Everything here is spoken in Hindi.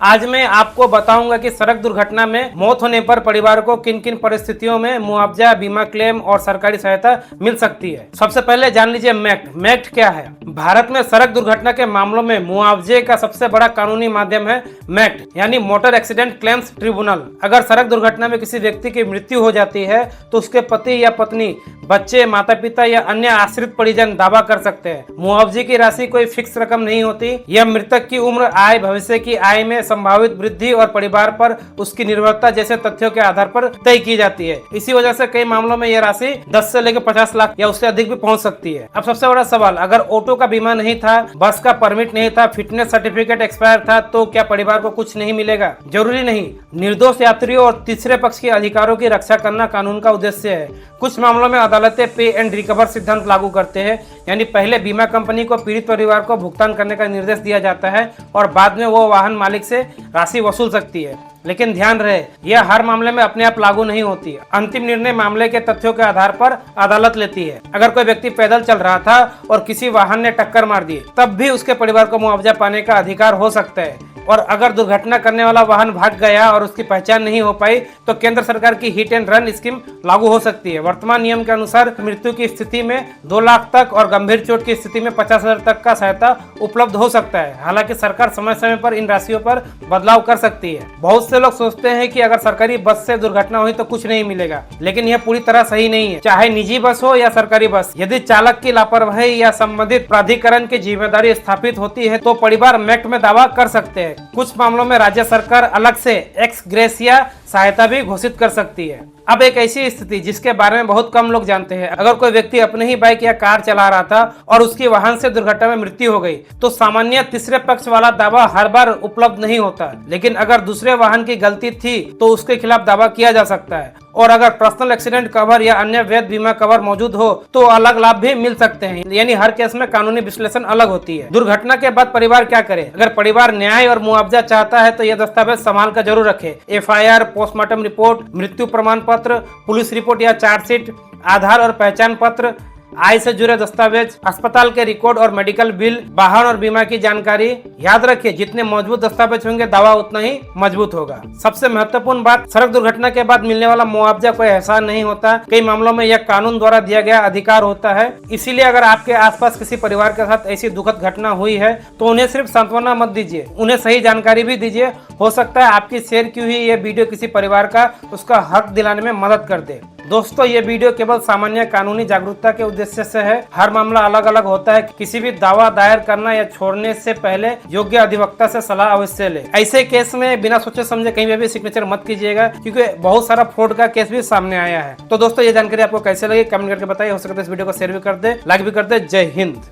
आज मैं आपको बताऊंगा कि सड़क दुर्घटना में मौत होने पर परिवार को किन किन परिस्थितियों में मुआवजा, बीमा क्लेम और सरकारी सहायता मिल सकती है। सबसे पहले जान लीजिए मैक्ट। मैक्ट क्या है? भारत में सड़क दुर्घटना के मामलों में मुआवजे का सबसे बड़ा कानूनी माध्यम है मैक्ट, यानी मोटर एक्सीडेंट क्लेम्स ट्रिब्यूनल। अगर सड़क दुर्घटना में किसी व्यक्ति की मृत्यु हो जाती है तो उसके पति या पत्नी, बच्चे, माता पिता या अन्य आश्रित परिजन दावा कर सकते हैं। मुआवजे की राशि कोई फिक्स रकम नहीं होती। यह मृतक की उम्र, आय, भविष्य की आय में संभावित वृद्धि और परिवार पर उसकी निर्भरता जैसे तथ्यों के आधार पर तय की जाती है। इसी वजह से कई मामलों में यह राशि 10 से लेकर 50 लाख या उससे अधिक भी पहुंच सकती है। अब सबसे बड़ा सवाल, अगर ऑटो का बीमा नहीं था, बस का परमिट नहीं था, फिटनेस सर्टिफिकेट एक्सपायर था, तो क्या परिवार को कुछ नहीं मिलेगा? जरूरी नहीं। निर्दोष यात्रियों और तीसरे पक्ष के अधिकारों की रक्षा करना कानून का उद्देश्य है। कुछ मामलों में अदालतें पे एंड रिकवर सिद्धांत लागू करते हैं, यानी पहले बीमा कंपनी को पीड़ित परिवार को भुगतान करने का निर्देश दिया जाता है और बाद में वो वाहन मालिक से राशि वसूल सकती है। लेकिन ध्यान रहे, यह हर मामले में अपने आप लागू नहीं होती। अंतिम निर्णय मामले के तथ्यों के आधार पर अदालत लेती है। अगर कोई व्यक्ति पैदल चल रहा था और किसी वाहन ने टक्कर मार दी, तब भी उसके परिवार को मुआवजा पाने का अधिकार हो सकता है। और अगर दुर्घटना करने वाला वाहन भाग गया और उसकी पहचान नहीं हो पाई तो केंद्र सरकार की हिट एंड रन स्कीम लागू हो सकती है। वर्तमान नियम के अनुसार मृत्यु की स्थिति में 2 लाख तक और गंभीर चोट की स्थिति में 50,000 तक का सहायता उपलब्ध हो सकता है। हालांकि सरकार समय समय पर इन राशियों पर बदलाव कर सकती है। बहुत से लोग सोचते हैं कि अगर सरकारी बस से दुर्घटना हुई तो कुछ नहीं मिलेगा, लेकिन यह पूरी तरह सही नहीं है। चाहे निजी बस हो या सरकारी बस, यदि चालक की लापरवाही या संबंधित प्राधिकरण की जिम्मेदारी स्थापित होती है तो परिवार मैक्ट में दावा कर सकते हैं। कुछ मामलों में राज्य सरकार अलग से एक्स ग्रेसिया सहायता भी घोषित कर सकती है। अब एक ऐसी स्थिति जिसके बारे में बहुत कम लोग जानते हैं, अगर कोई व्यक्ति अपने ही बाइक या कार चला रहा था और उसकी वाहन से दुर्घटना में मृत्यु हो गई तो सामान्य तीसरे पक्ष वाला दावा हर बार उपलब्ध नहीं होता। लेकिन अगर दूसरे वाहन की गलती थी तो उसके खिलाफ दावा किया जा सकता है। और अगर पर्सनल एक्सीडेंट कवर या अन्य वैध बीमा कवर मौजूद हो तो अलग लाभ भी मिल सकते हैं। यानी हर केस में कानूनी विश्लेषण अलग होती है। दुर्घटना के बाद परिवार क्या करे? अगर परिवार न्याय और मुआवजा चाहता है तो यह दस्तावेज संभाल कर जरूर रखे। FIR, पोस्टमार्टम रिपोर्ट, मृत्यु प्रमाण पत्र, पुलिस रिपोर्ट या चार्जशीट, आधार और पहचान पत्र, आय से जुड़े दस्तावेज, अस्पताल के रिकॉर्ड और मेडिकल बिल, वाहन और बीमा की जानकारी। याद रखिए, जितने मजबूत दस्तावेज होंगे दावा उतना ही मजबूत होगा। सबसे महत्वपूर्ण बात, सड़क दुर्घटना के बाद मिलने वाला मुआवजा कोई एहसान नहीं होता। कई मामलों में यह कानून द्वारा दिया गया अधिकार होता है। इसीलिए अगर आपके आसपास किसी परिवार के साथ ऐसी दुखद घटना हुई है तो उन्हें सिर्फ सांत्वना मत दीजिए, उन्हें सही जानकारी भी दीजिए। हो सकता है आपकी शेयर की हुई यह वीडियो किसी परिवार का उसका हक दिलाने में मदद कर दे। दोस्तों, ये वीडियो केवल सामान्य कानूनी जागरूकता के उद्देश्य से है। हर मामला अलग अलग होता है। किसी भी दावा दायर करना या छोड़ने से पहले योग्य अधिवक्ता से सलाह अवश्य ले। ऐसे केस में बिना सोचे समझे कहीं भी सिग्नेचर मत कीजिएगा, क्योंकि बहुत सारा फ्रॉड का केस भी सामने आया है। तो दोस्तों, ये जानकारी आपको कैसे लगी कमेंट करके बताइए। हो सकता है इस वीडियो को शेयर भी कर दे, लाइक भी कर दे। जय हिंद।